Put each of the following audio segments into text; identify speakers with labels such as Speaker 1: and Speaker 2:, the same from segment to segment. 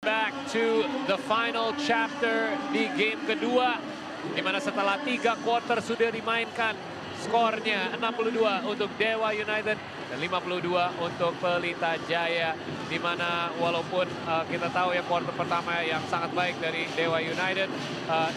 Speaker 1: Back to the final chapter di game kedua, di mana setelah 3 quarter sudah dimainkan, skornya 62 untuk Dewa United dan 52 untuk Pelita Jaya, di mana walaupun kita tahu ya quarter pertama yang sangat baik dari Dewa United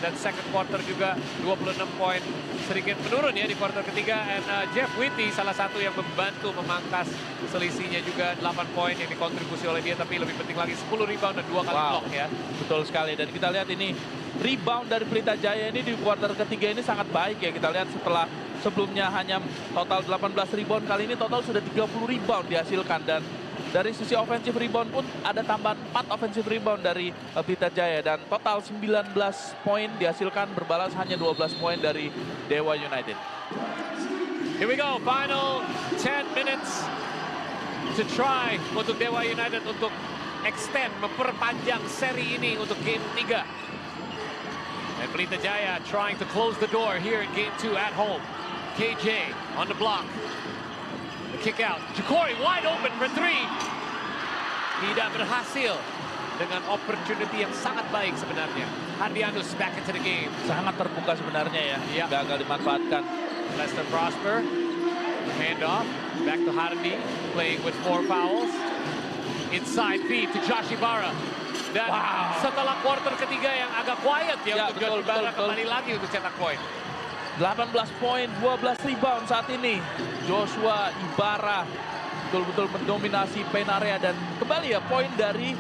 Speaker 1: dan second quarter juga 26 poin, sedikit menurun ya di quarter ketiga. And Jeff Whitty salah satu yang membantu memangkas selisihnya juga 8 poin yang dikontribusi oleh dia, tapi lebih penting lagi 10 rebound dan 2 kali block ya.
Speaker 2: Betul sekali, dan kita lihat ini rebound dari Pelita Jaya ini di kuarter ketiga ini sangat baik ya. Kita lihat setelah sebelumnya hanya total 18 rebound, kali ini total sudah 30 rebound dihasilkan. Dan dari sisi offensive rebound pun ada tambahan 4 offensive rebound dari Pelita Jaya. Dan total 19 poin dihasilkan, berbalas hanya 12 poin dari Dewa United.
Speaker 1: Here we go, final 10 minutes to try untuk Dewa United untuk extend, memperpanjang seri ini untuk game 3. And Pelita Jaya trying to close the door here in game 2 at home. KJ on the block. The kick out. Ja'Cory wide open for 3. Tidak berhasil dengan opportunity yang sangat baik sebenarnya. Hardianus back into the game.
Speaker 2: Sangat terbuka sebenarnya ya, gagal dimanfaatkan.
Speaker 1: Lester Prosper, handoff, back to Hardy, playing with 4 fouls. Inside feed to Josh Ibarra. Dan setelah quarter ketiga yang agak quiet ya, untuk Josh Ibarra kembali lagi untuk cetak poin.
Speaker 2: 18 poin, 12 rebound saat ini. Joshua Ibarra betul-betul mendominasi paint area, dan kembali ya poin dari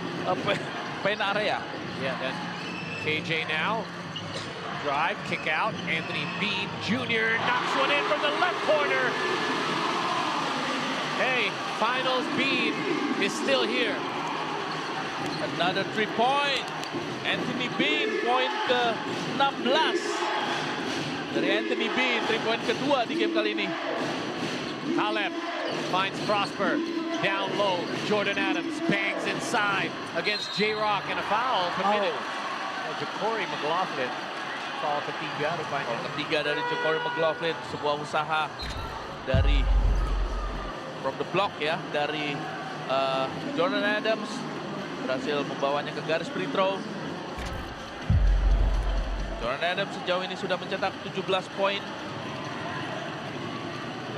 Speaker 2: paint area.
Speaker 1: Ya, dan KJ now. Drive, kick out. Anthony Bean Jr. knocks one in from the left corner. Hey, finals Bean is still here.
Speaker 2: Another 3-point. Anthony Bean, poin ke-16. Dari Anthony Bean, 3-point kedua di game kali ini.
Speaker 1: Caleb finds Prosper. Down low, Jordan Adams bangs inside against J-Rock, and a foul committed. Ja'Cory McLaughlin. Foul ketiga rupanya.
Speaker 2: Foul ketiga dari Ja'Cory McLaughlin. Sebuah usaha dari from the block ya, dari Jordan Adams. Berhasil membawanya ke garis free throw. Jordan Adams sejauh ini sudah mencetak 17 poin.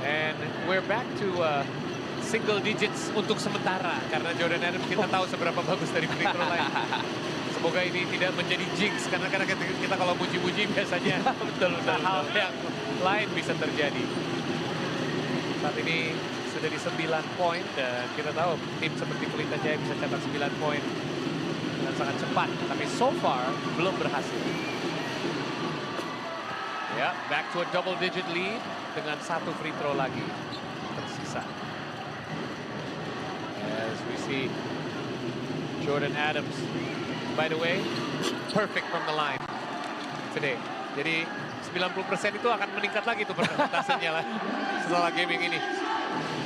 Speaker 1: And we're back to single digits untuk sementara, karena Jordan Adams kita tahu seberapa bagus dari free throw line. Semoga ini tidak menjadi jinx, karena kita kalau muji-muji biasanya hal yang lain bisa terjadi. Saat ini sudah di 9 poin, dan kita tahu tim seperti Pelita Jaya bisa cetak 9 poin dengan sangat cepat, tapi so far belum berhasil. Ya, back to a double-digit lead dengan 1 free throw lagi tersisa. As we see Jordan Adams, by the way, perfect from the line today. Jadi 90% itu akan meningkat lagi tuh persentasenya lah setelah game ini.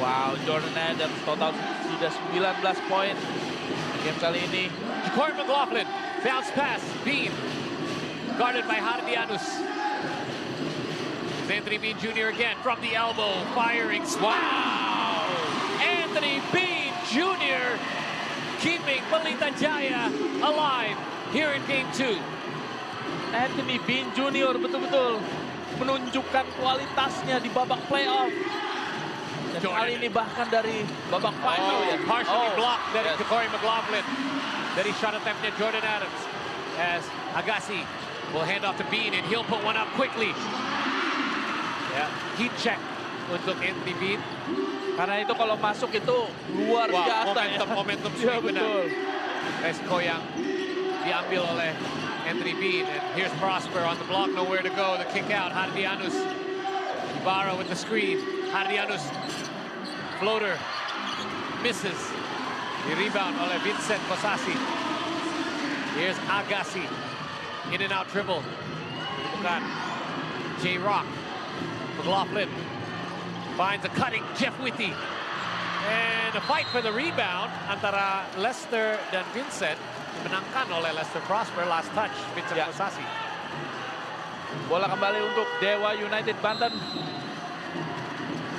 Speaker 2: Wow, Jordan Adams total sudah 19 poin game kali ini.
Speaker 1: Ja'Cory McLaughlin, bounce pass, Bean, guarded by Hardianus. Anthony Bean Jr. again from the elbow, firing. Wow! Anthony Bean Jr. keeping Pelita Jaya alive here in game 2.
Speaker 2: Anthony Bean Jr. betul-betul menunjukkan kualitasnya di babak playoff. Dan kali ini bahkan dari babak final ya.
Speaker 1: Partially blocked dari Ja'Cory McLaughlin. Dari shot attemptnya Jordan Adams. As Agassi will hand off to Bean, and he'll put one up quickly. Ya, heat check untuk Anthony Bean.
Speaker 2: Karena itu kalau masuk itu luar biasa.
Speaker 1: Momentum
Speaker 2: ya, betul.
Speaker 1: Resiko yang diambil oleh Anthony Bean. And here's Prosper on the block, nowhere to go. The kick out, Hardianus. Ibarra with the screen. Hardianus, floater, misses. Di rebound oleh Vincent Kosasi. Here's Agassi, in and out dribble. Bukan J-Rock. McLaughlin finds a cutting Jeff Whitty. And a fight for the rebound antara Lester dan Vincent, dimenangkan oleh Lester Prosper. Last touch, Vincent Kosasi.
Speaker 2: Bola kembali untuk Dewa United Banten.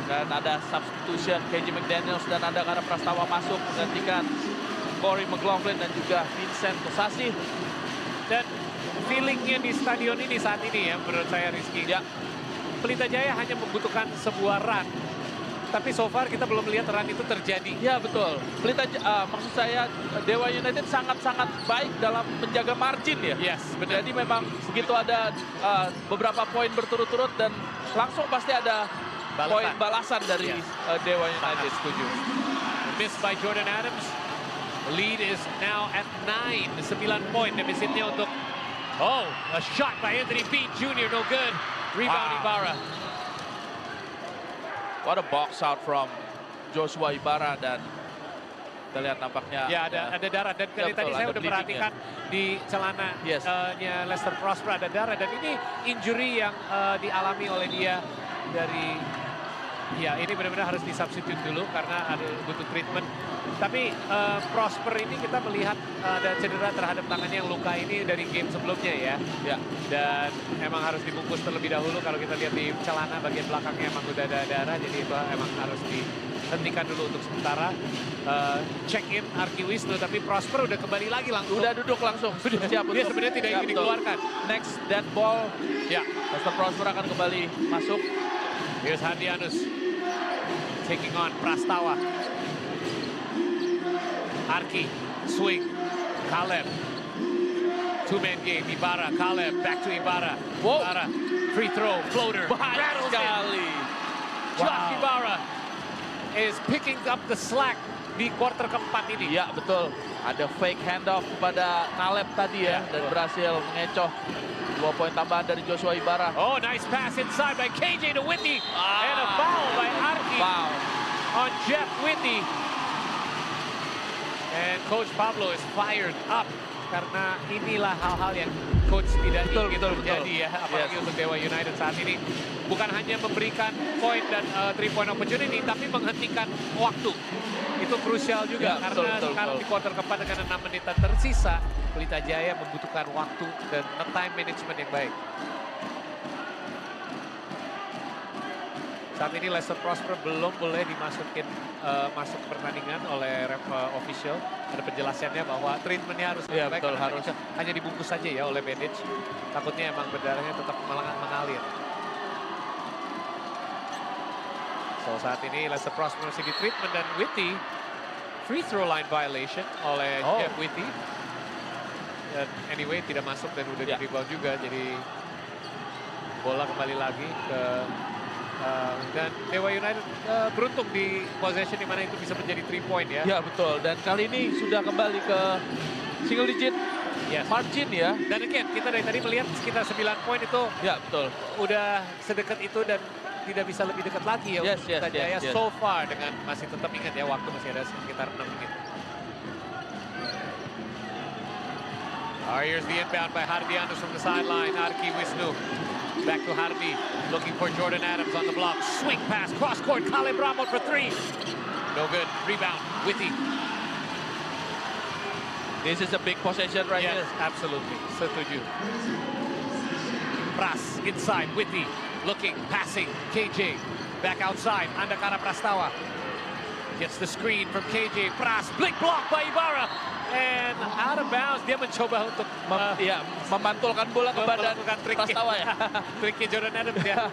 Speaker 2: Dan ada substitution, KJ McDaniels dan Andakara Prastawa masuk menggantikan Corey McLaughlin dan juga Vincent Kosasi.
Speaker 1: Dan feelingnya di stadion ini saat ini ya menurut saya Rizky.
Speaker 2: Ya,
Speaker 1: Pelita Jaya hanya membutuhkan sebuah run. Tapi so far kita belum lihat run itu terjadi.
Speaker 2: ya betul. Maksud saya Dewa United sangat-sangat baik dalam menjaga margin ya.
Speaker 1: Yes, benar.
Speaker 2: Jadi memang begitu ada beberapa poin berturut-turut dan langsung pasti ada poin balasan dari
Speaker 1: Yes.
Speaker 2: Dewa
Speaker 1: Sangat
Speaker 2: United.
Speaker 1: setuju. Missed by Jordan Adams. Lead is now at 9. 9 poin defisitnya untuk... Oh, a shot by Anthony Bean Jr. No good. Rebound
Speaker 2: Wow.
Speaker 1: Ibarra.
Speaker 2: What a box out from Joshua Ibarra dan kita lihat nampaknya
Speaker 1: Ya, ada darah. Dan
Speaker 2: Ya,
Speaker 1: tadi
Speaker 2: betul,
Speaker 1: saya
Speaker 2: ada
Speaker 1: udah
Speaker 2: bleeding
Speaker 1: perhatikan di celana
Speaker 2: Yes.
Speaker 1: nya Lester Prosper ada darah. Dan ini injury yang dialami oleh dia dari... Ya, ini benar-benar harus disubstitute dulu karena ada butuh treatment. Tapi Prosper ini kita melihat ada cedera terhadap tangannya yang luka ini dari game sebelumnya ya.
Speaker 2: ya.
Speaker 1: Dan emang harus dibungkus terlebih dahulu. Kalau kita lihat di celana bagian belakangnya emang udah ada darah. Jadi itu emang harus dihentikan dulu untuk sementara. Check in Arki Wisnu, tapi Prosper udah kembali lagi langsung.
Speaker 2: Udah duduk langsung, sudah siap
Speaker 1: Dia
Speaker 2: untuk
Speaker 1: sebenarnya tidak
Speaker 2: Ya,
Speaker 1: ingin
Speaker 2: betul.
Speaker 1: dikeluarkan.
Speaker 2: Next dead ball,
Speaker 1: Ya,
Speaker 2: Lester Prosper akan kembali masuk.
Speaker 1: here's Hardianus taking on Prastawa. Arki, swing, Caleb. Two-man game, Ibarra, Caleb, back to Ibarra.
Speaker 2: Whoa.
Speaker 1: Ibarra, free throw, floater,
Speaker 2: Bahaya
Speaker 1: rattles in.
Speaker 2: sekali.
Speaker 1: Josh
Speaker 2: Wow.
Speaker 1: Ibarra is picking up the slack di quarter keempat ini.
Speaker 2: Iya betul, ada fake handoff kepada Caleb tadi ya,
Speaker 1: Ya,
Speaker 2: dan
Speaker 1: betul.
Speaker 2: berhasil mengecoh 2 poin tambahan dari Joshua Ibarra.
Speaker 1: Oh, nice pass inside by KJ to Whitney. And a foul by Arki
Speaker 2: Wow.
Speaker 1: on Jeff Whitney. And Coach Pablo is fired up karena inilah hal-hal yang Coach tidak ingin terjadi ya. Apalagi
Speaker 2: Yes.
Speaker 1: untuk Dewa United saat ini. Bukan hanya memberikan poin dan 3-point opportunity, tapi menghentikan waktu. Itu krusial juga
Speaker 2: Ya,
Speaker 1: karena
Speaker 2: betul,
Speaker 1: sekarang
Speaker 2: betul.
Speaker 1: di quarter keempat dengan 6 menitan tersisa, Pelita Jaya membutuhkan waktu dan time management yang baik. Saat ini Lester Prosper belum boleh dimasukin masuk pertandingan oleh ref official. Ada penjelasannya bahwa treatmentnya harus
Speaker 2: Iya,
Speaker 1: lebih baik
Speaker 2: betul,
Speaker 1: karena
Speaker 2: harus.
Speaker 1: hanya dibungkus saja ya oleh bandage. Takutnya emang berdarahnya tetap mengalir. So saat ini Lester Prosper masih di treatment dan Whitty free throw line violation oleh
Speaker 2: Oh.
Speaker 1: Jeff Whitty. Dan anyway tidak masuk dan udah
Speaker 2: Ya.
Speaker 1: di rebound juga, jadi bola kembali lagi ke dan Dewa United beruntung di possession di mana itu bisa menjadi 3-point ya.
Speaker 2: Ya betul, dan kali ini sudah kembali ke single digit
Speaker 1: Yes.
Speaker 2: margin ya.
Speaker 1: Dan again kita dari tadi melihat sekitar 9 poin itu
Speaker 2: Ya betul.
Speaker 1: udah sedekat itu dan tidak bisa lebih dekat lagi ya
Speaker 2: Yes,
Speaker 1: untuk
Speaker 2: yes,
Speaker 1: Pelita Jaya
Speaker 2: yes, yes.
Speaker 1: so far dengan masih tetap ingat ya waktu masih ada sekitar 6 menit. Here's the inbound by Hardianus from the sideline. Arki Wisnu back to Hardi, looking for Jordan Adams on the block. Swing pass, cross court, Caleb Ramos for 3. No good. Rebound, Whitty.
Speaker 2: This is a big possession right
Speaker 1: Yes,
Speaker 2: here.
Speaker 1: absolutely. Setuju. Pras inside, Whitty looking, passing, KJ back outside, Andakara Prastawa gets the screen from KJ, Pras, big block by Ibarra, and out of bounds. Dia mencoba untuk
Speaker 2: Memantulkan bola ke badan
Speaker 1: melakukan triknya.
Speaker 2: Prastawa ya.
Speaker 1: Triknya Jordan Adams ya.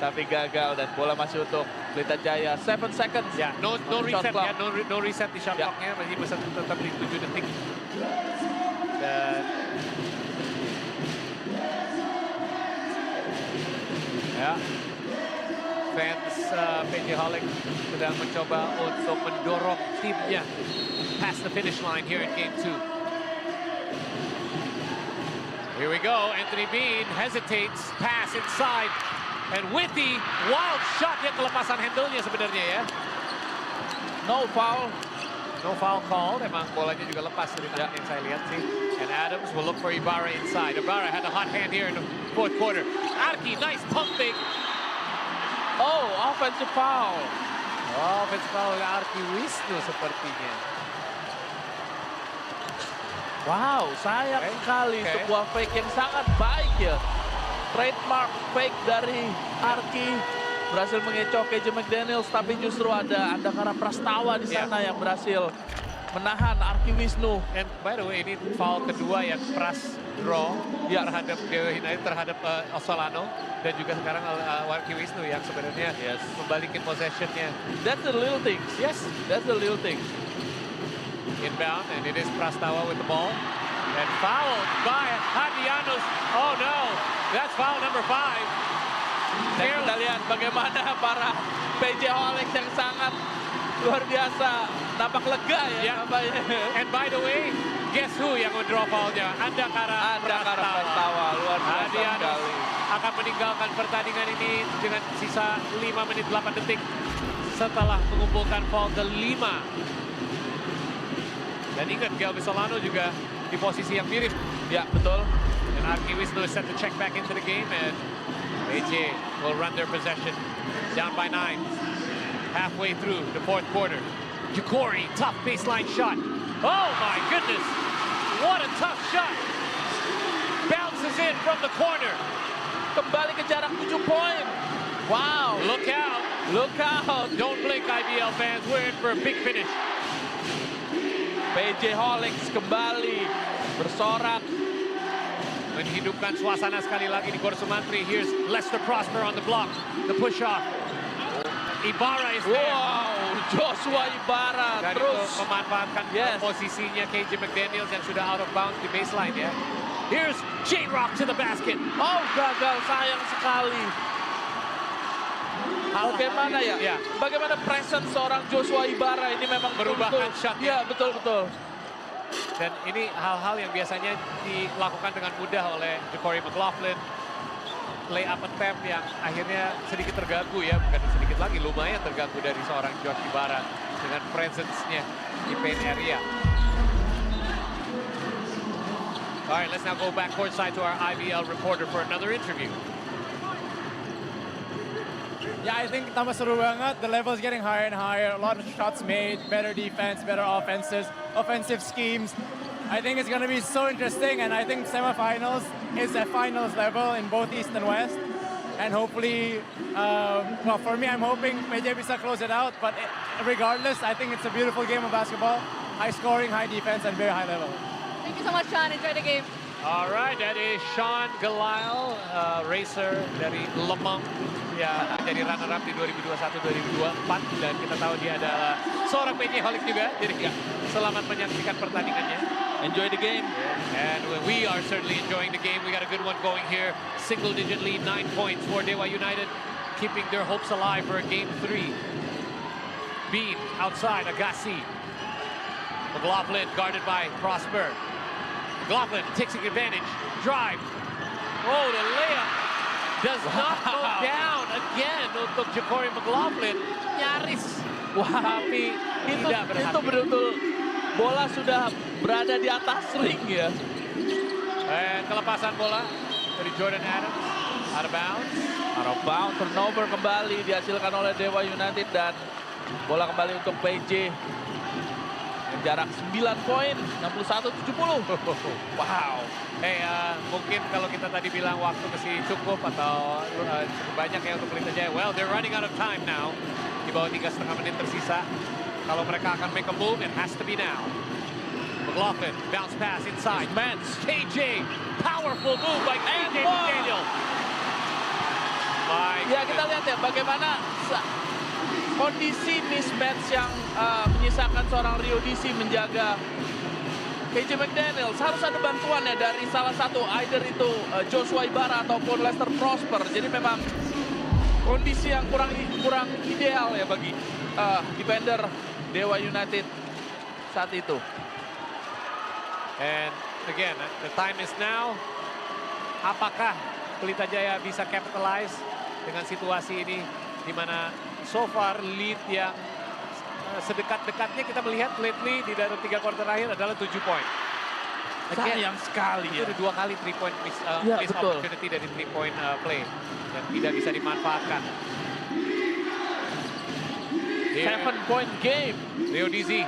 Speaker 2: Tapi gagal dan bola masih untuk Pelita Jaya. 7 seconds.
Speaker 1: Ya, no
Speaker 2: Shot
Speaker 1: reset
Speaker 2: clock.
Speaker 1: ya, no reset di shot
Speaker 2: Ya.
Speaker 1: clock-nya, masih bisa tetap di 7 detik. Dan ya, fans PJ Holling sedang mencoba untuk mendorong timnya past the finish line here in game 2. Here we go, Anthony Bean hesitates, pass inside, and Whitty, wild shot, dia kelepasan handle-nya sebenarnya ya.
Speaker 2: No foul.
Speaker 1: No foul called, emang bolanya juga lepas dari tangan yang saya lihat sih. And Adams will look for Ibarra inside. Ibarra had a hot hand here in the fourth quarter. Arki, nice pump fake.
Speaker 2: Oh, offensive foul.
Speaker 1: Oh, offensive foul oleh Arki Wisnu sepertinya.
Speaker 2: Wow, sayang
Speaker 1: Oke,
Speaker 2: sekali
Speaker 1: oke.
Speaker 2: sebuah fake yang sangat baik ya. Trademark fake dari Arki. Berhasil mengecoh KJ McDaniels, tapi justru ada Andakara Prastawa di
Speaker 1: Iya.
Speaker 2: sana yang berhasil menahan Arki Wisnu.
Speaker 1: And by the way, ini foul kedua yang Pras draw
Speaker 2: Ya.
Speaker 1: terhadap Dewa United, terhadap Solano. Dan juga sekarang Arki Wisnu yang sebenarnya membalikin possessionnya.
Speaker 2: That's the little things.
Speaker 1: Yes,
Speaker 2: That's the little things.
Speaker 1: inbound, and it is Prastawa with the ball. And fouled by Hadrianus. Oh no, that's foul number 5.
Speaker 2: Dan kita lihat bagaimana para PJ Holex yang sangat luar biasa, nampak lega ya.
Speaker 1: Yeah.
Speaker 2: Nampaknya.
Speaker 1: And by the way, guess who yang nge-draw foul-nya? Andakara
Speaker 2: Prastawa, luar biasa
Speaker 1: Hadrianus
Speaker 2: sekali.
Speaker 1: akan meninggalkan pertandingan ini dengan sisa 5 menit 8 detik setelah mengumpulkan foul ke-5. Dan ingat, Gelby Solano juga di posisi yang mirip.
Speaker 2: Ya, betul.
Speaker 1: And Arki Wisnu is set to check back into the game, and AJ will run their possession. Down by 9. Halfway through the 4th quarter. Jukori, tough baseline shot. Oh my goodness! What a tough shot! Bounces in from the corner.
Speaker 2: Kembali ke jarak 7 poin. Wow.
Speaker 1: Look out!
Speaker 2: Look out.
Speaker 1: Don't blink, IBL fans. We're in for a big finish.
Speaker 2: PJ Holex kembali bersorak.
Speaker 1: Menghidupkan suasana sekali lagi di Gor Sumantri. Here's Lester Prosper on the block. The push off. Ibarra is there.
Speaker 2: Wow, Joshua Ibarra
Speaker 1: Dan
Speaker 2: terus.
Speaker 1: itu memanfaatkan posisinya KJ McDaniels yang sudah out of bounds di baseline ya. Here's J-Rock to the basket.
Speaker 2: Oh, gagal, sayang sekali. Bagaimana ya?
Speaker 1: Ya.
Speaker 2: Bagaimana presence seorang Joshua Ibarra ini memang
Speaker 1: Merubahkan
Speaker 2: betul-betul-
Speaker 1: shot.
Speaker 2: Iya, betul-betul.
Speaker 1: Dan ini hal-hal yang biasanya dilakukan dengan mudah oleh Jukori McLaughlin. Lay up attempt yang akhirnya sedikit terganggu ya, bukan sedikit lagi, lumayan terganggu dari seorang Josh Ibarra dengan presence-nya di paint area. All right, let's now go back courtside to our IBL reporter for another interview.
Speaker 3: Yeah, I think tambah seru banget. The level's getting higher and higher. A lot of shots made, better defense, better offensive schemes. I think it's going to be so interesting, and I think semifinals is a finals level in both East and West. And hopefully, well, for me, I'm hoping PJ bisa close it out. But regardless, I think it's a beautiful game of basketball. High scoring, high defense, and very high level.
Speaker 4: Thank you so much, Sean. Enjoy the game.
Speaker 1: All right, that is Sean Galile, racer dari Lemong. Ya, jadi runner-up di 2021-2024. Dan kita tahu dia adalah seorang PJ-holic juga. Jadi ya, selamat menyaksikan pertandingannya.
Speaker 2: Enjoy the game.
Speaker 1: And we are certainly enjoying the game. We got a good one going here. Single-digit lead, 9 points for Dewa United, keeping their hopes alive for a game 3. Bean outside, Agassi. McLaughlin guarded by Prosper. McLaughlin takes advantage. Drive. Oh, the layup does not go down again untuk Jukori McLaughlin. Nyaris.
Speaker 2: Wah,
Speaker 1: Tapi
Speaker 2: itu
Speaker 1: tidak berhasil.
Speaker 2: betul-betul bola sudah berada di atas ring ya.
Speaker 1: Dan kelepasan bola dari Jordan Adams. Out of bounds.
Speaker 2: Out of bounds, turnover kembali dihasilkan oleh Dewa United dan bola kembali untuk PJ. Jarak 9 poin, 61-70. Wow.
Speaker 1: Hey, mungkin kalau kita tadi bilang waktu masih cukup atau cukup banyak ya untuk Pelita Jaya. Well, they're running out of time now. Di bawah 3,5 menit tersisa. Kalau mereka akan make a move, it has to be now. McLaughlin, bounce pass inside.
Speaker 2: Mans.
Speaker 1: KJ, powerful move by KJ McDaniel. My
Speaker 2: Ya, kita lihat ya bagaimana kondisi mismatch yang menyisakan seorang Rio DC menjaga KJ McDaniels. Harus ada bantuan ya dari salah satu, either itu Joshua Ibarra ataupun Lester Prosper. Jadi memang kondisi yang kurang ideal ya bagi defender Dewa United saat itu.
Speaker 1: And again, the time is now. Apakah Pelita Jaya bisa capitalize dengan situasi ini di mana so far lead yang sedekat-dekatnya kita melihat lately di dalam 3 quarter terakhir adalah 7 poin.
Speaker 2: Sayang sekali
Speaker 1: Itu
Speaker 2: ya.
Speaker 1: udah 2 kali 3 point miss
Speaker 2: betul.
Speaker 1: opportunity dari 3 point play dan tidak bisa dimanfaatkan.
Speaker 2: 7-point game.
Speaker 1: Rio Dizzy,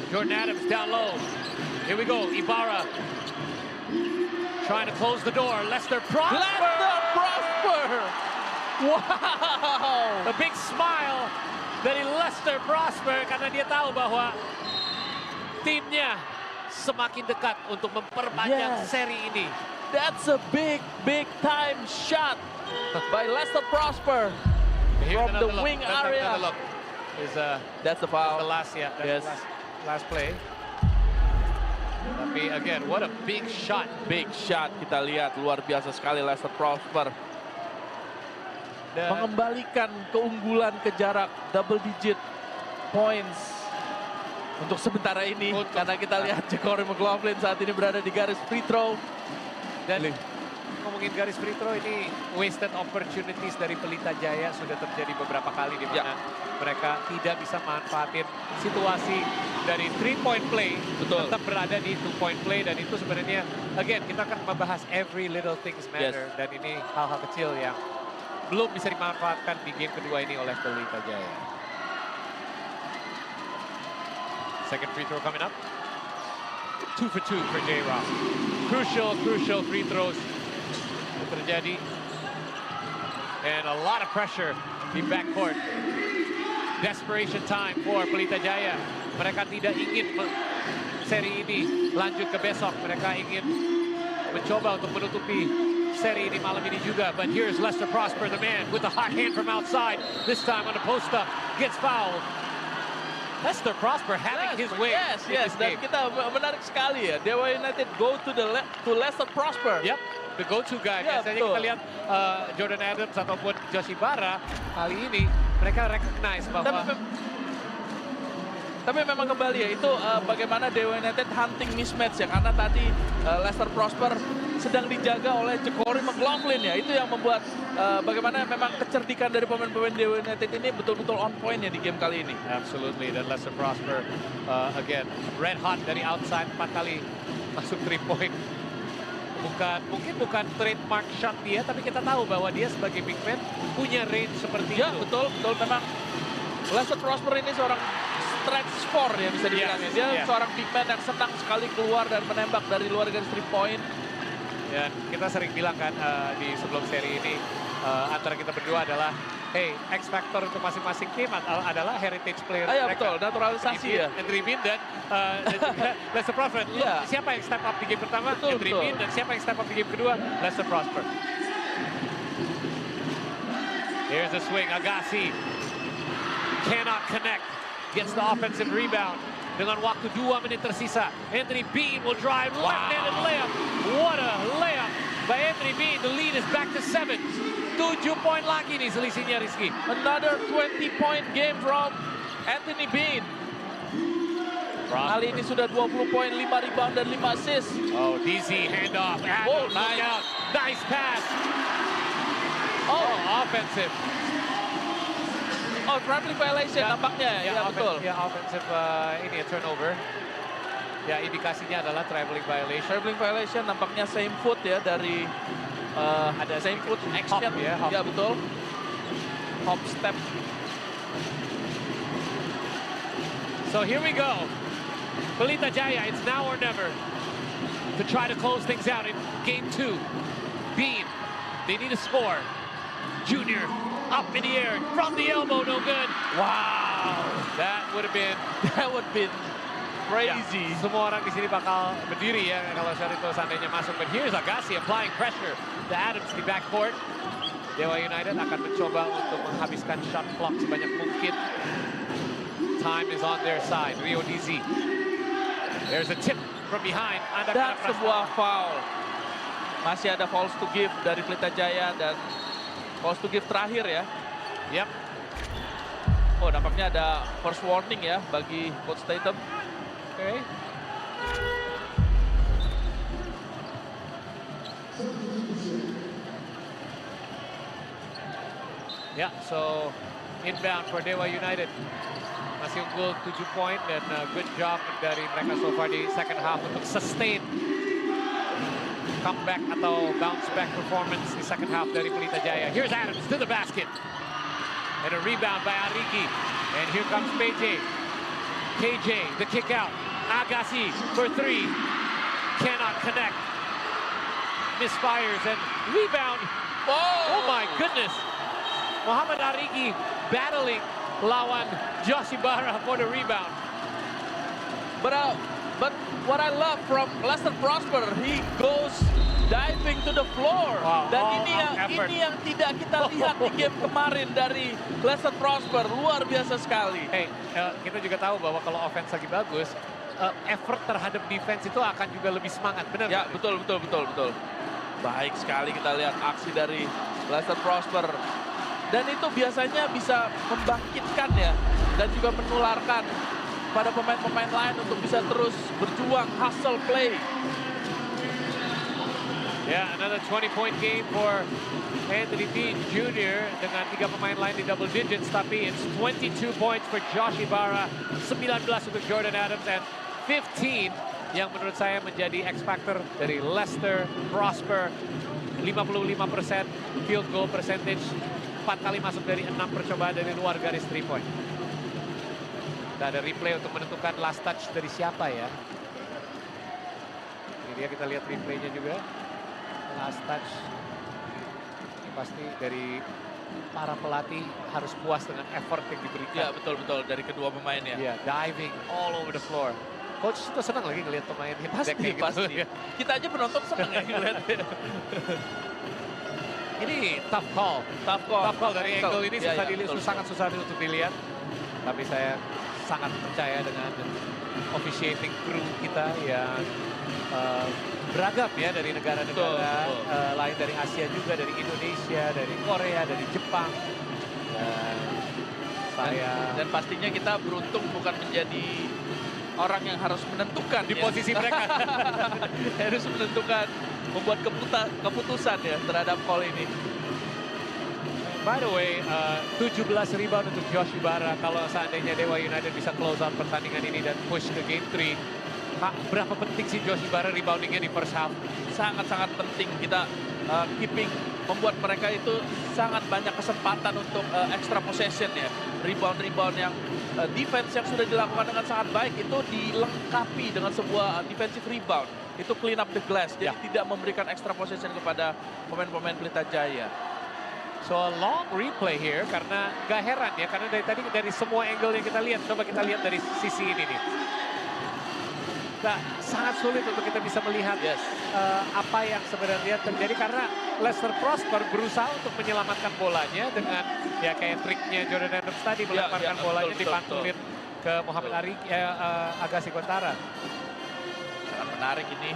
Speaker 1: Jordan Adams down low. Here we go, Ibarra trying to close the door. Lester Prosper.
Speaker 2: Lester Prosper. Wow.
Speaker 1: A big smile dari Lester Prosper karena dia tahu bahwa Timnya semakin dekat untuk memperpanjang
Speaker 2: Yes.
Speaker 1: seri ini.
Speaker 2: That's a big time shot by Lester Prosper
Speaker 1: Here's
Speaker 2: from the
Speaker 1: another look.
Speaker 2: wing
Speaker 1: Let's have
Speaker 2: area.
Speaker 1: another look. Is
Speaker 2: That's the
Speaker 1: the
Speaker 2: foul.
Speaker 1: last, yeah, that's
Speaker 2: Yes.
Speaker 1: the last play. Tapi again, what a big shot.
Speaker 2: Big shot kita lihat, luar biasa sekali Lester Prosper.
Speaker 1: Dan
Speaker 2: Mengembalikan keunggulan ke jarak double digit points untuk sementara ini. Karena kita lihat Jacory McLaughlin saat ini berada di garis free throw.
Speaker 1: ngomongin garis free throw, ini wasted opportunities dari Pelita Jaya sudah terjadi beberapa kali di mana mereka tidak bisa manfaatin situasi dari 3-point play.
Speaker 2: Betul.
Speaker 1: Tetap berada di 2-point play, dan itu sebenarnya again kita akan membahas every little things matter. Dan ini hal-hal kecil yang belum bisa dimanfaatkan di game kedua ini oleh Pelita Jaya. Second free throw coming up. 2 for 2 for J-Rock. Crucial free throws yang terjadi. And a lot of pressure di backcourt. Desperation time for Pelita Jaya. Mereka tidak ingin seri ini lanjut ke besok. Mereka ingin mencoba untuk menutupi seri ini malam ini juga. But here's Lester Prosper, the man with the hot hand from outside. This time on the post-up, gets fouled. Lester Prosper having his way in
Speaker 2: Yes.
Speaker 1: this
Speaker 2: Dan
Speaker 1: game.
Speaker 2: kita menarik sekali ya. Dewa United go to Lester Prosper.
Speaker 1: Yep, the go-to guy.
Speaker 2: Ya,
Speaker 1: Biasanya
Speaker 2: betul.
Speaker 1: kita lihat Jordan Adams ataupun Josh Ibarra, kali ini mereka recognize bahwa
Speaker 2: Tapi memang kembali ya, itu bagaimana Dewa United hunting mismatch ya. Karena tadi Lester Prosper sedang dijaga oleh Jacory McLaughlin ya. Itu yang membuat bagaimana memang kecerdikan dari pemain-pemain Dewa United ini betul-betul on point ya di game kali ini.
Speaker 1: absolutely, dan Lester Prosper again red hot dari outside, 4 kali masuk 3-point. Mungkin bukan trademark shot dia, tapi kita tahu bahwa dia sebagai big man punya range seperti
Speaker 2: Ya
Speaker 1: itu.
Speaker 2: betul memang Lester Prosper ini seorang stretch four ya bisa dibilang.
Speaker 1: Yes,
Speaker 2: Dia
Speaker 1: yes.
Speaker 2: seorang big man yang senang sekali keluar dan menembak dari luar garis 3 point.
Speaker 1: Dan kita sering bilang kan di sebelum seri ini antara kita berdua adalah, hey, X factor untuk masing-masing tim adalah heritage player
Speaker 2: Ya
Speaker 1: mereka.
Speaker 2: betul, naturalisasi ya.
Speaker 1: Anthony Bean dan juga Lester Prosper. Look,
Speaker 2: Iya.
Speaker 1: siapa yang step up di game pertama?
Speaker 2: Betul,
Speaker 1: Anthony
Speaker 2: betul.
Speaker 1: Bean. Dan siapa yang step up di game kedua? Lester Prosper. Here's the swing, Agassi. Cannot connect. Gets the offensive rebound. Dengan waktu 2 menit tersisa. Anthony Bean will drive left-handed layup. What a layup by Anthony Bean. The lead is back to 7. 7 poin lagi nih selisihnya, Rizky.
Speaker 2: Another 20-point game from Anthony Bean. Kali ini sudah 20 poin, 5 rebound dan 5 assist.
Speaker 1: Oh, DZ handoff.
Speaker 2: Oh,
Speaker 1: Look
Speaker 2: nice.
Speaker 1: out. Nice pass. Oh, offensive.
Speaker 2: Oh, traveling violation nampaknya. Ya, betul.
Speaker 1: Ya, offensive ini ya, turnover. Ya, indikasinya adalah traveling violation.
Speaker 2: Traveling violation nampaknya same foot ya dari ada same foot action.
Speaker 1: Hop, ya, hop.
Speaker 2: Ya, betul. Hop step.
Speaker 1: So here we go. Pelita Jaya, it's now or never to try to close things out in game 2. Bean, they need a score. Junior, up in the air, from the elbow, no good. Wow, that would have been
Speaker 2: Crazy.
Speaker 1: Ya, semua orang di sini bakal berdiri ya kalau shot itu seandainya masuk. But here's Agassi applying pressure to Adams di backcourt. Dewa United akan mencoba untuk menghabiskan shot clock sebanyak mungkin. Time is on their side. Rio DZ. There's a tip from behind.
Speaker 2: Dan sebuah foul. Masih ada fouls to give dari Pelita Jaya dan fouls to give terakhir ya.
Speaker 1: Yep.
Speaker 2: Oh, nampaknya ada first warning ya bagi Coach Tatum.
Speaker 1: Okay. Yeah, so inbound for Dewa United. Masih unggul 7 poin dan good job dari mereka so far di second half untuk sustain comeback atau bounce back performance di second half dari Pelita Jaya. Here's Adams to the basket. And a rebound by Ariki. And here comes PJ. KJ, the kick out. Agassi for 3. Cannot connect. Misfires and rebound. Oh my goodness. Muhammad Ariki battling lawan Josh Ibarra for the rebound.
Speaker 2: what I love from Lester Prosper, he goes diving to the floor.
Speaker 1: Wow,
Speaker 2: Dan
Speaker 1: all
Speaker 2: ini
Speaker 1: out effort.
Speaker 2: yang tidak kita lihat di game kemarin dari Lester Prosper, luar biasa sekali.
Speaker 1: Hey, kita juga tahu bahwa kalau offense lagi bagus, effort terhadap defense itu akan juga lebih semangat, benar?
Speaker 2: Ya, betul. Baik sekali kita lihat aksi dari Lester Prosper. Dan itu biasanya bisa membangkitkan ya, dan juga menularkan pada pemain-pemain lain untuk bisa terus berjuang, hustle play.
Speaker 1: Yeah, another 20-point game for Anthony Bean Jr. dengan 3 pemain lain di double digits, tapi it's 22 points for Josh Ibarra, 19 untuk Jordan Adams, and 15 yang menurut saya menjadi X factor dari Lester Prosper. 55% field goal percentage, 4 kali masuk dari 6 percobaan dari luar garis 3-point. Kita ada replay untuk menentukan last touch dari siapa ya. Ini dia, kita lihat replaynya juga. Last touch ini pasti dari para pelatih harus puas dengan effort yang diberikan.
Speaker 2: Ya, betul dari kedua pemain ya.
Speaker 1: Iya, diving all over the floor. Coach itu senang lagi ngelihat pemain hit back kayak gitu.
Speaker 2: Pasti. Kita aja penonton senang ya ngeliatnya.
Speaker 1: Ini tough call. Tough call dari angle ini
Speaker 2: Ya,
Speaker 1: susah
Speaker 2: ya,
Speaker 1: dilihat,
Speaker 2: betul.
Speaker 1: sangat susah untuk dilihat. Tapi saya sangat percaya dengan officiating crew kita yang beragam ya, dari negara-negara
Speaker 2: Betul.
Speaker 1: lain, dari Asia juga, dari Indonesia, dari Korea, dari Jepang. Dan
Speaker 2: Dan pastinya kita beruntung bukan menjadi orang yang harus menentukan
Speaker 1: di
Speaker 2: ya.
Speaker 1: posisi mereka.
Speaker 2: Harus menentukan, membuat keputusan ya terhadap call ini.
Speaker 1: By the way, 17 rebound untuk Josh Ibarra. Kalau seandainya Dewa United bisa close out pertandingan ini dan push ke game 3, berapa penting sih Josh Ibarra reboundingnya di first half?
Speaker 2: Sangat-sangat penting kita keeping, membuat mereka itu sangat banyak kesempatan untuk extra possession ya. Rebound-rebound yang defense yang sudah dilakukan dengan sangat baik itu dilengkapi dengan sebuah defensive rebound. Itu clean up the glass, jadi tidak memberikan extra possession kepada pemain-pemain Pelita Jaya.
Speaker 1: So a long replay here, karena gak heran ya, karena dari tadi dari semua angle yang kita lihat, coba kita lihat dari sisi ini nih. Nah, sangat sulit untuk kita bisa melihat apa yang sebenarnya terjadi, karena Lester Prosper berusaha untuk menyelamatkan bolanya dengan ya kayak triknya Jordan Adams tadi, melemparkan bolanya, dipantulin ke Muhammad Agassi Gontara.
Speaker 2: Sangat menarik ini,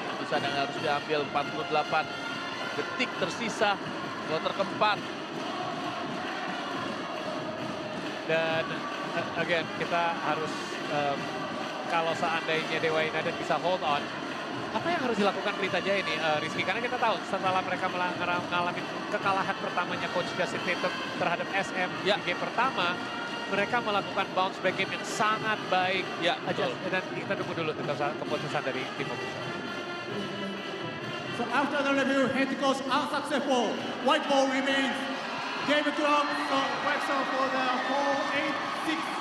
Speaker 2: keputusan yang harus diambil. 48 detik tersisa, kuarter keempat.
Speaker 1: Dan again, kita harus kalau seandainya Dewa United bisa hold on, apa yang harus dilakukan Pelita Jaya ini, Rizky? Karena kita tahu setelah mereka mengalami kekalahan pertamanya Coach Justin Tatum terhadap SM di game pertama, mereka melakukan bounce back game yang sangat baik.
Speaker 2: Ya, betul.
Speaker 1: Dan kita tunggu dulu keputusan dari tim pemerintah.
Speaker 5: So after the review, head coach unsuccessful. White ball remains. Game 12, so question for the 4-8-6.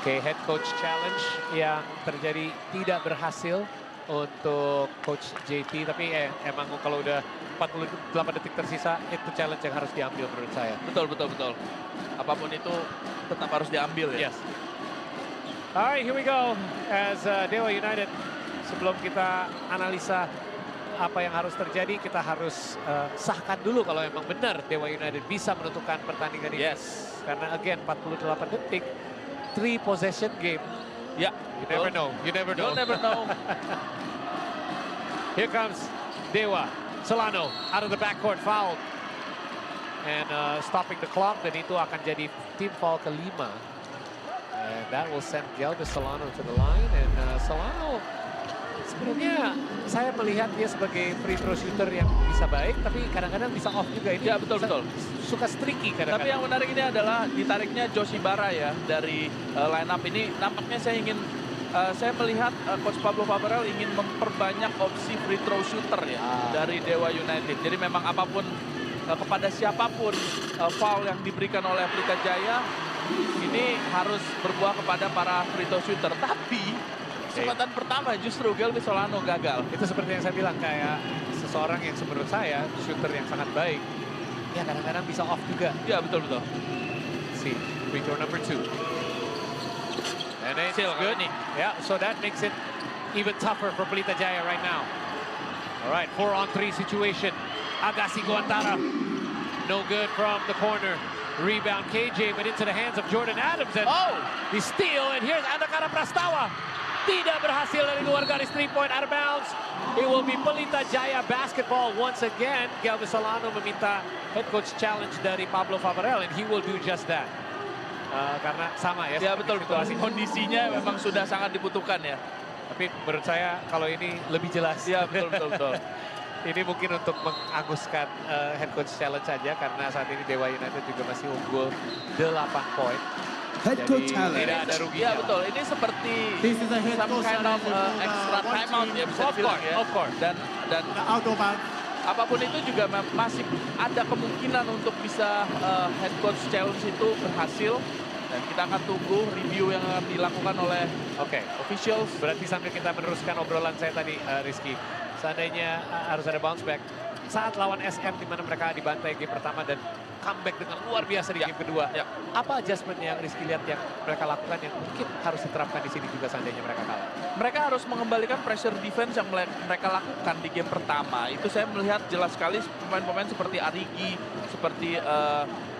Speaker 1: Oke, head coach challenge yang terjadi tidak berhasil untuk Coach JT, tapi emang kalau udah 48 detik tersisa, itu challenge yang harus diambil menurut saya.
Speaker 2: Betul. Apapun itu tetap harus diambil ya.
Speaker 1: Yes. Alright, here we go. As Dewa United, sebelum kita analisa apa yang harus terjadi, kita harus sahkan dulu kalau memang benar Dewa United bisa menentukan pertandingan ini.
Speaker 2: Yes.
Speaker 1: Karena again, 48 detik, 3 possession game.
Speaker 2: Ya,
Speaker 1: You never know.
Speaker 2: You'll never know.
Speaker 1: Here comes Dewa. Solano out of the backcourt, foul. And stopping the clock, dan itu akan jadi team foul kelima. And that will send Gelbis Solano to the line. And Solano sebenarnya saya melihat dia sebagai free throw shooter yang bisa baik, tapi kadang-kadang bisa off juga. Ini
Speaker 2: Ya, betul.
Speaker 1: Suka streaky kadang-kadang.
Speaker 2: Tapi yang menarik ini adalah ditariknya Josh Ibarra ya dari line up ini. Nampaknya saya melihat Coach Pablo Favarel ingin memperbanyak opsi free throw shooter ya dari Dewa United. Jadi memang apapun kepada siapapun foul yang diberikan oleh Pelita Jaya ini harus berbuah kepada para free throw shooter. Tapi kesempatan pertama justru Gelbis Solano gagal.
Speaker 1: Itu seperti yang saya bilang, kayak seseorang yang menurut saya shooter yang sangat baik, ya kadang-kadang bisa off juga.
Speaker 2: Ya, betul.
Speaker 1: See, free throw number 2. And And it's
Speaker 2: Still
Speaker 1: good.
Speaker 2: ini.
Speaker 1: Yeah, so that makes it even tougher for Pelita Jaya right now. All right, 4-on-3 situation. Agassi Guantara. No good from the corner. Rebound KJ, but into the hands of Jordan Adams. And the steal, and here's Andakara Prastawa. Tidak berhasil dari luar garis 3-point out of bounds. It will be Pelita Jaya basketball once again. Galvez Solano meminta head coach challenge dari Pablo Favarel, and he will do just that. Karena sama ya.
Speaker 2: Ya betul, situasi kondisinya memang sudah sangat dibutuhkan ya.
Speaker 1: Tapi menurut saya kalau ini lebih jelas.
Speaker 2: Ya betul.
Speaker 1: Ini mungkin untuk menganguskan head coach challenge saja karena saat ini Dewa United juga masih unggul 8 poin.
Speaker 6: Head coach
Speaker 1: Jadi
Speaker 6: challenge.
Speaker 1: tidak ada ruginya.
Speaker 2: Ya betul, ini seperti
Speaker 5: This is a head
Speaker 2: some
Speaker 5: coach
Speaker 2: kind of
Speaker 5: challenge for
Speaker 2: extra
Speaker 5: one
Speaker 2: timeout
Speaker 5: team.
Speaker 2: ya bisa
Speaker 1: Of
Speaker 2: dibilang
Speaker 1: course,
Speaker 2: ya.
Speaker 1: of course.
Speaker 2: Dan
Speaker 5: Out of bounds.
Speaker 2: apapun itu juga masih ada kemungkinan untuk bisa head coach challenge itu berhasil. Dan kita akan tunggu review yang akan dilakukan oleh
Speaker 1: Oke.
Speaker 2: officials.
Speaker 1: Berarti sambil kita meneruskan obrolan saya tadi, Rizky, seandainya harus ada bounce back saat lawan SM di mana mereka dibantai game pertama dan comeback dengan luar biasa di game kedua.
Speaker 2: Ya.
Speaker 1: Apa adjustment yang Rizky lihat yang mereka lakukan yang mungkin harus diterapkan di sini juga seandainya mereka kalah?
Speaker 2: Mereka harus mengembalikan pressure defense yang mereka lakukan di game pertama. Itu saya melihat jelas sekali pemain-pemain seperti Arigi, seperti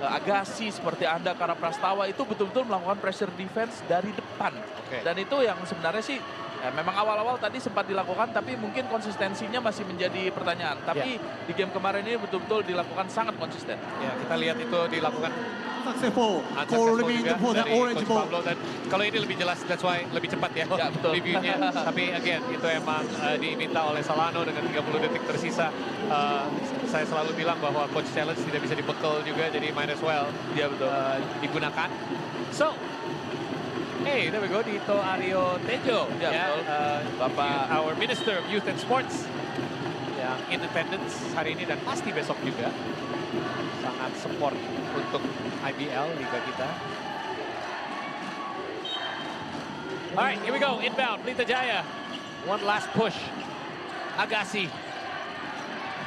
Speaker 2: Agassi, seperti Andakara Prastawa itu betul-betul melakukan pressure defense dari depan.
Speaker 1: Oke.
Speaker 2: Dan itu yang sebenarnya sih memang awal-awal tadi sempat dilakukan tapi mungkin konsistensinya masih menjadi pertanyaan. Tapi di game kemarin ini betul-betul dilakukan sangat konsisten.
Speaker 1: Ya, kita lihat itu dilakukan
Speaker 5: Successful. Call
Speaker 1: unsuccessful
Speaker 5: remains
Speaker 1: juga
Speaker 5: for the
Speaker 1: dari
Speaker 5: orange
Speaker 1: Coach
Speaker 5: ball.
Speaker 1: Pablo. Dan kalau ini lebih jelas, that's why lebih cepat ya,
Speaker 2: Ya, betul.
Speaker 1: reviewnya. Tapi again, itu emang diminta oleh Solano dengan 30 detik tersisa. Saya selalu bilang bahwa coach challenge tidak bisa dibekel juga, jadi might as well
Speaker 2: Iya betul.
Speaker 1: digunakan. So, hey, there we go, Dito Aryo Tejo.
Speaker 2: Ya, betul. Bapak-
Speaker 1: our Minister of Youth and Sports yang in attendance hari ini dan pasti besok juga. Sangat support untuk IBL, Liga kita. Alright, here we go, inbound, Pelita Jaya. One last push. Agassi.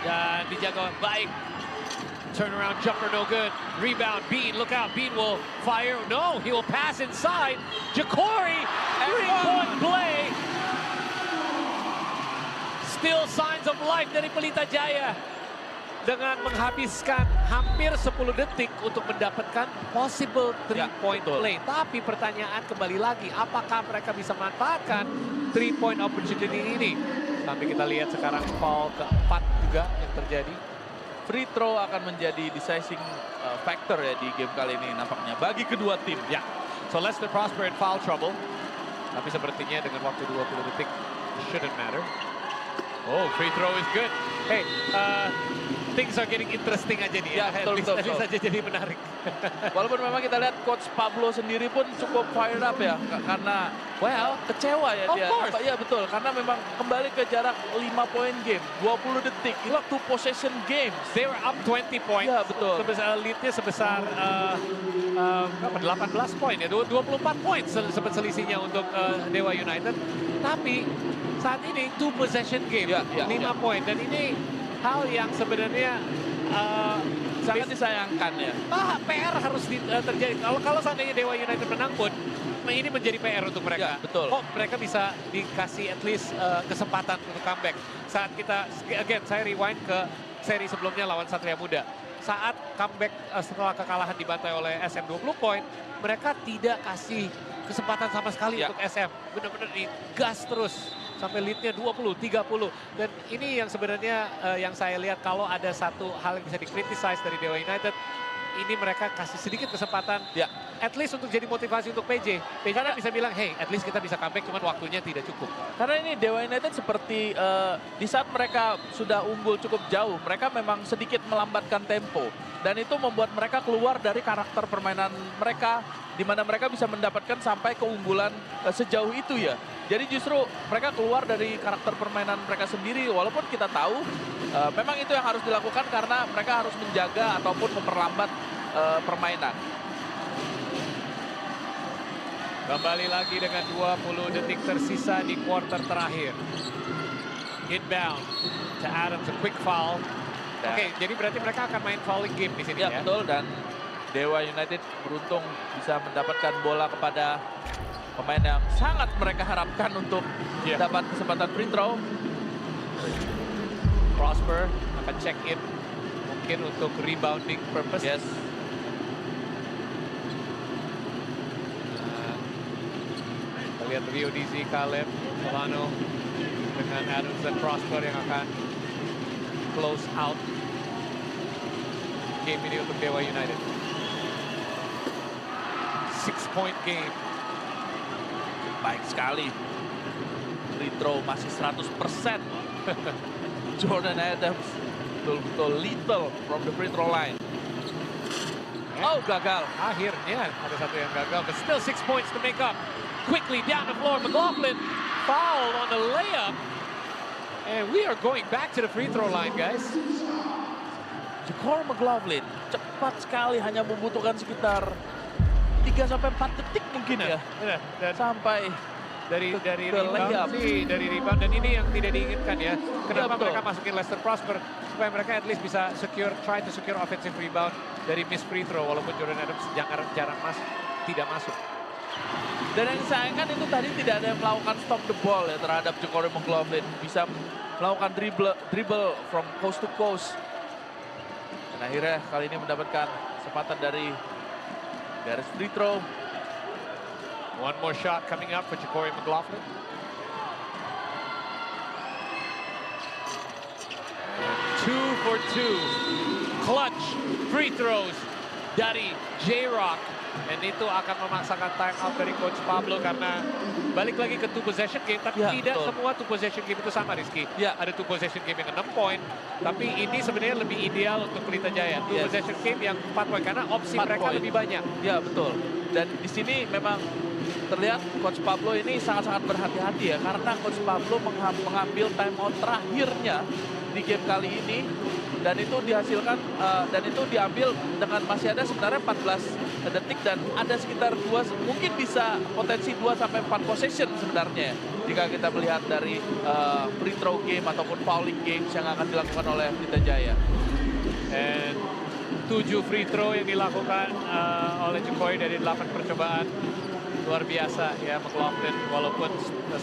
Speaker 1: Dan dijaga baik. Turnaround jumper, no good. Rebound, Bean, look out. Bean will fire. No, he will pass inside. Jacori, three-point play. Still signs of life dari Pelita Jaya. Dengan menghabiskan hampir 10 detik untuk mendapatkan possible three-point
Speaker 2: betul.
Speaker 1: play. Tapi pertanyaan kembali lagi, apakah mereka bisa manfaatkan three-point opportunity ini? Sampai kita lihat sekarang foul keempat juga yang terjadi.
Speaker 2: Free throw akan menjadi deciding factor ya di game kali ini nampaknya bagi kedua tim.
Speaker 1: Ya, so Leicester Prosper in foul trouble. Tapi sepertinya dengan waktu 20 detik, shouldn't matter. Oh, free throw is good. Hey, things are getting interesting aja nih ya.
Speaker 2: Ya, betul, betul,
Speaker 1: At least
Speaker 2: betul.
Speaker 1: aja jadi menarik.
Speaker 2: Walaupun memang kita lihat coach Pablo sendiri pun cukup fired up ya karena kecewa ya
Speaker 1: Of
Speaker 2: dia.
Speaker 1: course.
Speaker 2: Iya betul, karena memang kembali ke jarak 5 poin game, 20 detik. Itu two possession games.
Speaker 1: They were up 20 points.
Speaker 2: Ya, betul.
Speaker 1: Leadnya sebesar 18 poin ya, 24 poin sempat selisihnya untuk Dewa United. Tapi saat ini two possession game,
Speaker 2: Ya, ya,
Speaker 1: 5
Speaker 2: ya.
Speaker 1: poin. Dan ini hal yang sebenarnya
Speaker 2: Sangat disayangkan ya.
Speaker 1: PR harus terjadi. Kalau seandainya Dewa United menang pun, ini menjadi PR untuk mereka.
Speaker 2: Ya, betul.
Speaker 1: Kok mereka bisa dikasih at least kesempatan untuk comeback. Saat kita, again, saya rewind ke seri sebelumnya lawan Satria Muda. Saat comeback setelah kekalahan dibantai oleh SM 20 poin, mereka tidak kasih kesempatan sama sekali
Speaker 2: Ya.
Speaker 1: untuk SM. Benar-benar digas terus. Sampai leadnya 20, 30. Dan ini yang sebenarnya yang saya lihat kalau ada satu hal yang bisa dikritisize dari Dewa United, ini mereka kasih sedikit kesempatan,
Speaker 2: Ya.
Speaker 1: at least untuk jadi motivasi untuk PJ. PJ kan bisa bilang, hey, at least kita bisa comeback, cuman waktunya tidak cukup.
Speaker 2: Karena ini Dewa United seperti di saat mereka sudah unggul cukup jauh, mereka memang sedikit melambatkan tempo. Dan itu membuat mereka keluar dari karakter permainan mereka, di mana mereka bisa mendapatkan sampai keunggulan sejauh itu ya. Jadi justru mereka keluar dari karakter permainan mereka sendiri, walaupun kita tahu memang itu yang harus dilakukan karena mereka harus menjaga ataupun memperlambat permainan.
Speaker 1: Kembali lagi dengan 20 detik tersisa di quarter terakhir. Inbound to Adams, a quick foul.
Speaker 2: Ya.
Speaker 1: Oke, jadi berarti mereka akan main fouling game di sini
Speaker 2: Ya
Speaker 1: ya?
Speaker 2: betul, dan Dewa United beruntung bisa mendapatkan bola kepada pemain yang sangat mereka harapkan untuk dapat kesempatan free throw.
Speaker 1: Prosper akan check in mungkin untuk rebounding purpose.
Speaker 2: Yes.
Speaker 1: Kita lihat Rio Dizzy, Caleb, Solano dengan Adams dan Prosper yang akan close out game ini untuk Dewa United. 6-point game.
Speaker 2: Baik sekali. Free throw masih 100%. Jordan Adams betul-betul lethal from the free throw line. Oh, gagal.
Speaker 1: Akhirnya ada satu yang gagal, but still 6 points to make up. Quickly down the floor, McLaughlin fouled on the layup. And we are going back to the free throw line, guys.
Speaker 2: Jacor McLaughlin cepat sekali, hanya membutuhkan sekitar 3-4 detik mungkin ya.
Speaker 1: Dan
Speaker 2: Sampai
Speaker 1: dari
Speaker 2: ke
Speaker 1: rebound
Speaker 2: layup.
Speaker 1: sih, dari rebound, dan ini yang tidak diinginkan ya. Kenapa
Speaker 2: betul.
Speaker 1: mereka masukin Lester Prosper? Supaya mereka at least bisa try to secure offensive rebound dari miss free throw, walaupun Jordan Adams jarang tidak masuk.
Speaker 2: Dan yang disayangkan itu tadi tidak ada yang melakukan stop the ball ya terhadap Jacor McLaughlin. Bisa melakukan dribble from coast to coast. Dan akhirnya kali ini mendapatkan kesempatan dari garis free throw.
Speaker 1: One more shot coming up for Jacor McLaughlin. 2 for 2. Clutch free throws dari J-Rock. Dan itu akan memaksakan time out dari Coach Pablo karena balik lagi ke 2 possession game. Tapi
Speaker 2: Ya,
Speaker 1: tidak
Speaker 2: betul.
Speaker 1: semua 2 possession game itu sama, Rizky.
Speaker 2: Ya.
Speaker 1: Ada 2 possession game yang 6 poin. Tapi ini sebenarnya lebih ideal untuk Pelita Jaya. 2
Speaker 2: Yes.
Speaker 1: possession game yang 4 poin karena opsi
Speaker 2: 4
Speaker 1: mereka
Speaker 2: poin.
Speaker 1: lebih banyak.
Speaker 2: Ya betul. Dan di sini memang terlihat Coach Pablo ini sangat-sangat berhati-hati ya. Karena Coach Pablo mengambil timeout terakhirnya di game kali ini. Dan itu dihasilkan, dan itu diambil dengan masih ada sebenarnya 14 detik. Dan ada sekitar mungkin bisa potensi 2-4 possession sebenarnya. Jika kita melihat dari free throw game ataupun fouling games yang akan dilakukan oleh Pelita Jaya.
Speaker 1: And 7 free throw yang dilakukan oleh Jokowi dari 8 percobaan. Luar biasa ya McLaughlin, walaupun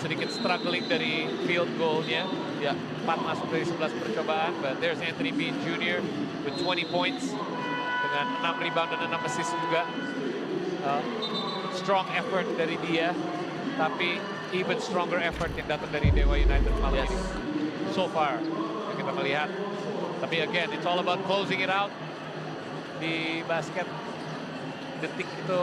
Speaker 1: sedikit struggling dari field goal-nya. Ya, 4 masuk dari 11 percobaan. But there's Anthony Bean Jr. with 20 points. Dengan 6 rebound dan 6 assist juga. Strong effort dari dia. Tapi even stronger effort yang datang dari Dewa United malam ini. So far, yang kita melihat. Tapi again, it's all about closing it out. Di basket, detik itu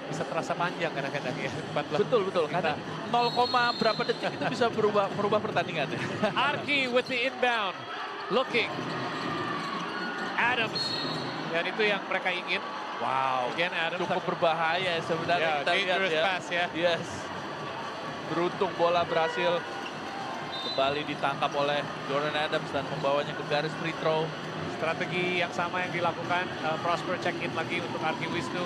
Speaker 1: bisa terasa panjang kadang-kadang ya. 14
Speaker 2: Betul. Karena 0, berapa detik itu bisa merubah pertandingan ya.
Speaker 1: Arki with the inbound. Looking. Adams. Dan itu yang mereka ingin.
Speaker 2: Wow,
Speaker 1: Again, Adams.
Speaker 2: cukup berbahaya sebenarnya kita lihat
Speaker 1: dangerous
Speaker 2: ya.
Speaker 1: pass ya.
Speaker 2: Yes. Beruntung bola berhasil kembali ditangkap oleh Jordan Adams dan membawanya ke garis free throw.
Speaker 1: Strategi yang sama yang dilakukan. Prosper check in lagi untuk Arki Wisnu.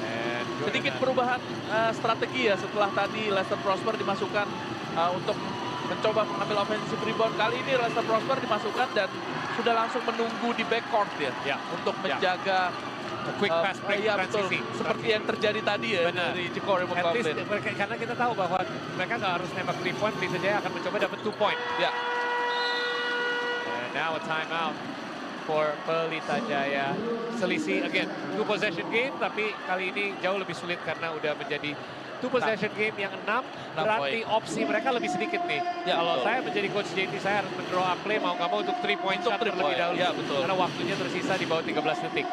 Speaker 1: And Jordan
Speaker 2: Sedikit
Speaker 1: Adams.
Speaker 2: perubahan strategi ya setelah tadi Lester Prosper dimasukkan untuk mencoba mengambil offensive rebound. Kali ini Lester Prosper dimasukkan dan sudah langsung menunggu di backcourt ya.
Speaker 1: Ya.
Speaker 2: Untuk
Speaker 1: Ya.
Speaker 2: menjaga
Speaker 1: Quick pass break
Speaker 2: ya betul.
Speaker 1: transisi.
Speaker 2: Seperti yang terjadi tadi ya
Speaker 1: Benar.
Speaker 2: dari Jacor
Speaker 1: At least
Speaker 2: McLaughlin.
Speaker 1: mereka, karena kita tahu bahwa mereka nggak harus nembak 3 point, Pelita Jaya akan mencoba dapat 2 point.
Speaker 2: Ya.
Speaker 1: And now a timeout for Pelita Jaya. Selisih again 2 possession game, tapi kali ini jauh lebih sulit karena udah menjadi 2 possession game yang 6. Berarti opsi mereka lebih sedikit nih.
Speaker 2: Ya,
Speaker 1: Kalau
Speaker 2: betul.
Speaker 1: saya menjadi coach JT, saya harus mendraw up play mau nggak mau untuk 3 point shot
Speaker 2: 3
Speaker 1: terlebih
Speaker 2: point.
Speaker 1: dahulu.
Speaker 2: Ya, betul.
Speaker 1: Karena waktunya tersisa di bawah 13 detik.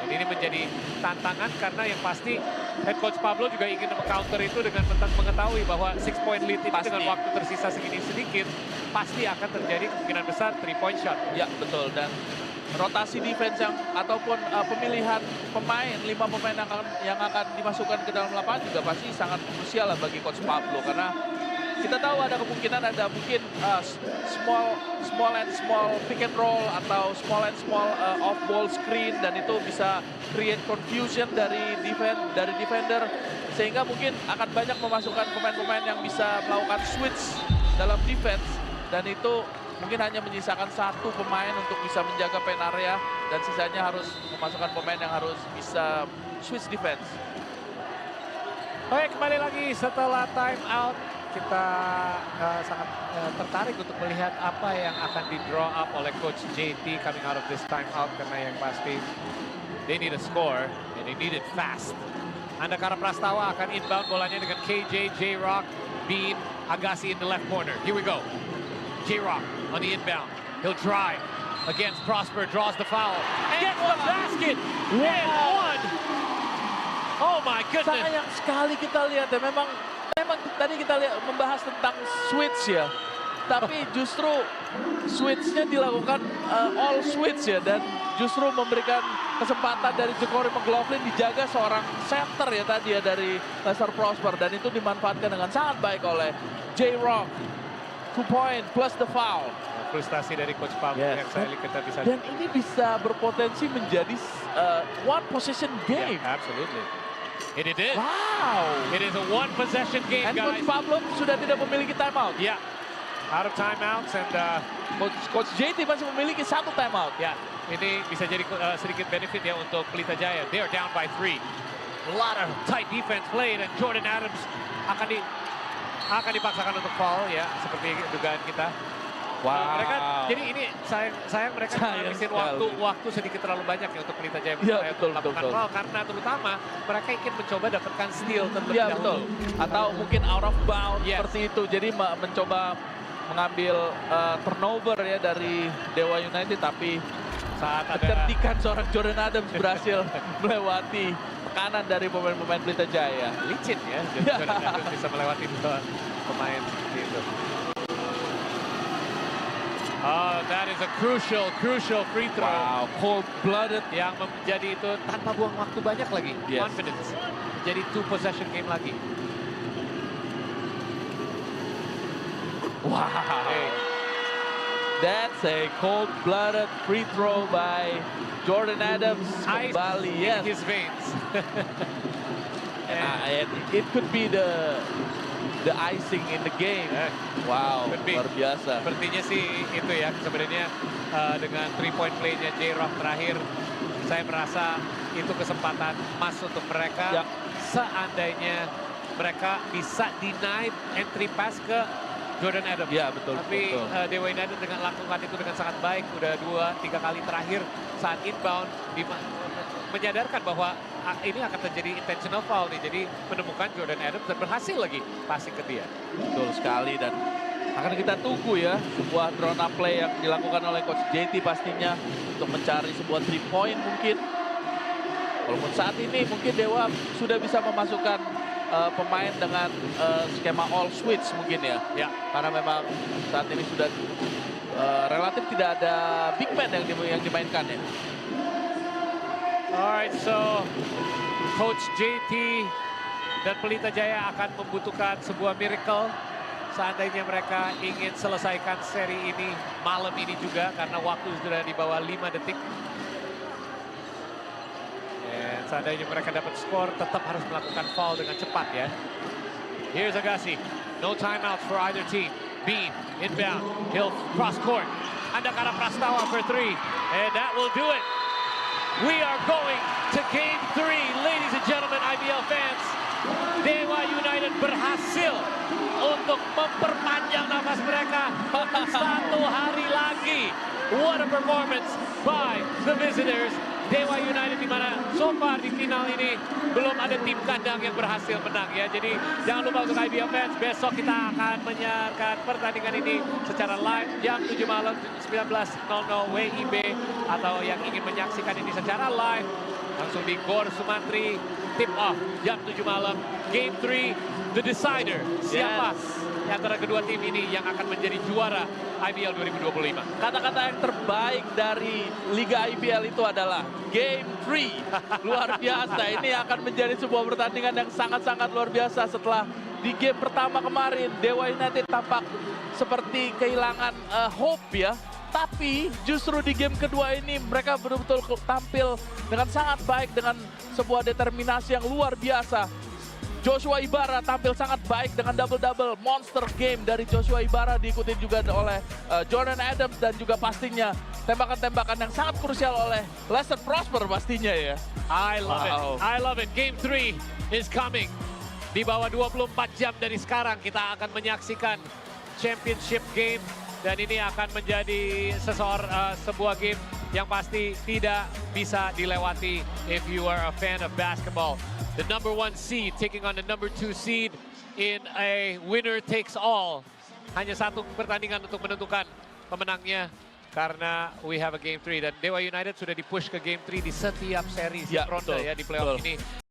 Speaker 1: Dan ini menjadi tantangan karena yang pasti head coach Pablo juga ingin meng-counter itu dengan mengetahui bahwa 6 point lead ini
Speaker 2: Pasti.
Speaker 1: dengan waktu tersisa segini sedikit pasti akan terjadi kemungkinan besar 3 point shot.
Speaker 2: Ya betul, dan rotasi defense ataupun pemilihan pemain, 5 pemain yang akan dimasukkan ke dalam lapangan juga pasti sangat krusial lah bagi Coach Pablo. Karena kita tahu ada kemungkinan ada mungkin small and small pick and roll atau small and small off ball screen, dan itu bisa create confusion dari defender, sehingga mungkin akan banyak memasukkan pemain-pemain yang bisa melakukan switch dalam defense, dan itu mungkin hanya menyisakan 1 pemain untuk bisa menjaga pen area dan sisanya harus memasukkan pemain yang harus bisa switch defense.
Speaker 1: Oke, kembali lagi setelah time out. Kita sangat tertarik untuk melihat apa yang akan di-draw up oleh Coach JT coming out of this time out. Karena yang pasti, they need a score and they need it fast. Andakara Prastawa akan inbound bolanya dengan KJ, J-Rock, Bean, Agassi in the left corner. Here we go. J-Rock on the inbound. He'll drive against Prosper, draws the foul. Gets the basket! And one! Oh my goodness!
Speaker 2: Sayang sekali kita lihat ya, memang tadi kita lihat membahas tentang switch ya. Tapi justru switch-nya dilakukan all switch ya, dan justru memberikan kesempatan dari Ja'Cory McLaughlin dijaga seorang center ya tadi ya dari Lester Prosper, dan itu dimanfaatkan dengan sangat baik oleh J-Rock. 2 point plus the foul.
Speaker 1: Frustasi dari Coach Pam
Speaker 2: Yes.
Speaker 1: yang saya lihat kita bisa.
Speaker 2: Dan ini bisa berpotensi menjadi one possession game.
Speaker 1: Yeah, absolutely. And it is.
Speaker 2: Wow.
Speaker 1: It is a one possession game,
Speaker 2: And Coach
Speaker 1: guys.
Speaker 2: Pablo sudah tidak memiliki timeout.
Speaker 1: Yeah. Out of timeouts and
Speaker 2: Coach JT masih memiliki 1 timeout.
Speaker 1: ya, ini bisa jadi sedikit benefit ya untuk Pelita Jaya. They are down by 3. A lot of tight defense played and Jordan Adams akan dipaksakan untuk foul ya, seperti dugaan kita.
Speaker 2: Wow.
Speaker 1: Mereka jadi ini sayang mereka menghabisin waktu sedikit terlalu banyak ya untuk Pelita Jaya
Speaker 2: Ya,
Speaker 1: untuk
Speaker 2: betul.
Speaker 1: melakukan foul, karena terutama mereka ingin mencoba dapatkan steal terlebih
Speaker 2: Ya
Speaker 1: dahulu.
Speaker 2: betul. Atau mungkin out of bounds
Speaker 1: Yes.
Speaker 2: seperti itu. Jadi mencoba mengambil turnover ya dari Dewa United, tapi
Speaker 1: Saat ada
Speaker 2: kecerdikan seorang Jordan Adams berhasil melewati tekanan dari pemain-pemain Pelita Jaya.
Speaker 1: licin ya, Jordan Adams bisa melewati dua pemain seperti itu. Oh, that is a crucial free throw.
Speaker 2: Wow, cold-blooded.
Speaker 1: Yang menjadi itu tanpa buang waktu banyak lagi.
Speaker 2: Yes.
Speaker 1: Confidence. Jadi 2 possession game lagi.
Speaker 2: Wow.
Speaker 1: Hey.
Speaker 2: That's a cold-blooded free throw by Jordan Adams.
Speaker 1: Ice
Speaker 2: Kembali,
Speaker 1: in
Speaker 2: yes.
Speaker 1: his veins.
Speaker 2: And it could be the icing in the game. Wow,
Speaker 1: Could be.
Speaker 2: luar biasa.
Speaker 1: Sepertinya sih itu ya, sebenarnya dengan 3-point play-nya J-Rock terakhir, saya merasa itu kesempatan emas untuk mereka.
Speaker 2: Ya.
Speaker 1: Seandainya mereka bisa deny entry pass ke Jordan Adams.
Speaker 2: Ya, betul.
Speaker 1: Tapi
Speaker 2: betul.
Speaker 1: Dewa United dengan lakukan itu dengan sangat baik. Udah 2-3 kali terakhir saat inbound menyadarkan bahwa ini akan terjadi intentional foul nih. Jadi menemukan Jordan Adams dan berhasil lagi passing ke dia.
Speaker 2: Betul sekali, dan akan kita tunggu ya sebuah drawn up play yang dilakukan oleh Coach JT pastinya untuk mencari sebuah 3-point mungkin. Walaupun saat ini mungkin Dewa sudah bisa memasukkan pemain dengan skema all switch mungkin ya.
Speaker 1: Ya.
Speaker 2: Karena memang saat ini sudah relatif tidak ada big man yang dimainkan ya.
Speaker 1: Alright, so Coach JT dan Pelita Jaya akan membutuhkan sebuah miracle seandainya mereka ingin selesaikan seri ini malam ini juga, karena waktu sudah di bawah 5 detik. Dan seandainya mereka dapat skor, tetap harus melakukan foul dengan cepat ya. Here's Agassi. No timeouts for either team. Bean, inbound. He'll cross court. Andakara Prastawa for 3. And that will do it. We are going to Game 3, ladies and gentlemen, IBL fans. Dewa United berhasil untuk memperpanjang nafas mereka 1 hari lagi. What a performance by the visitors. Dewa United, di mana so far di final ini belum ada tim kandang yang berhasil menang ya. Jadi jangan lupa untuk IBL fans, besok kita akan menyiarkan pertandingan ini secara live jam 7 malam 19.00 WIB, atau yang ingin menyaksikan ini secara live langsung di Gor Sumantri, tip off jam 7 malam. Game 3, the decider. Siapa antara kedua tim ini yang akan menjadi juara IBL 2025?
Speaker 2: Kata-kata yang terbaik dari Liga IBL itu adalah Game 3. Luar biasa, ini akan menjadi sebuah pertandingan yang sangat-sangat luar biasa. Setelah di game pertama kemarin Dewa United tampak seperti kehilangan hope ya. Tapi justru di game kedua ini mereka betul-betul tampil dengan sangat baik, dengan sebuah determinasi yang luar biasa. Joshua Ibarra tampil sangat baik dengan double-double. Monster game dari Joshua Ibarra, diikuti juga oleh Jordan Adams dan juga pastinya tembakan-tembakan yang sangat krusial oleh Lester Prosper pastinya ya.
Speaker 1: I love it.
Speaker 2: Wow.
Speaker 1: I love it. Game 3 is coming. Di bawah 24 jam dari sekarang kita akan menyaksikan championship game. Dan ini akan menjadi sebuah game yang pasti tidak bisa dilewati if you are a fan of basketball. The number 1 seed taking on the number 2 seed in a winner takes all. Hanya satu pertandingan untuk menentukan pemenangnya karena we have a game 3. Dan Dewa United sudah di-push ke game 3 di setiap series
Speaker 2: Ya,
Speaker 1: ronde
Speaker 2: betul,
Speaker 1: ya di playoff
Speaker 2: betul.
Speaker 1: ini.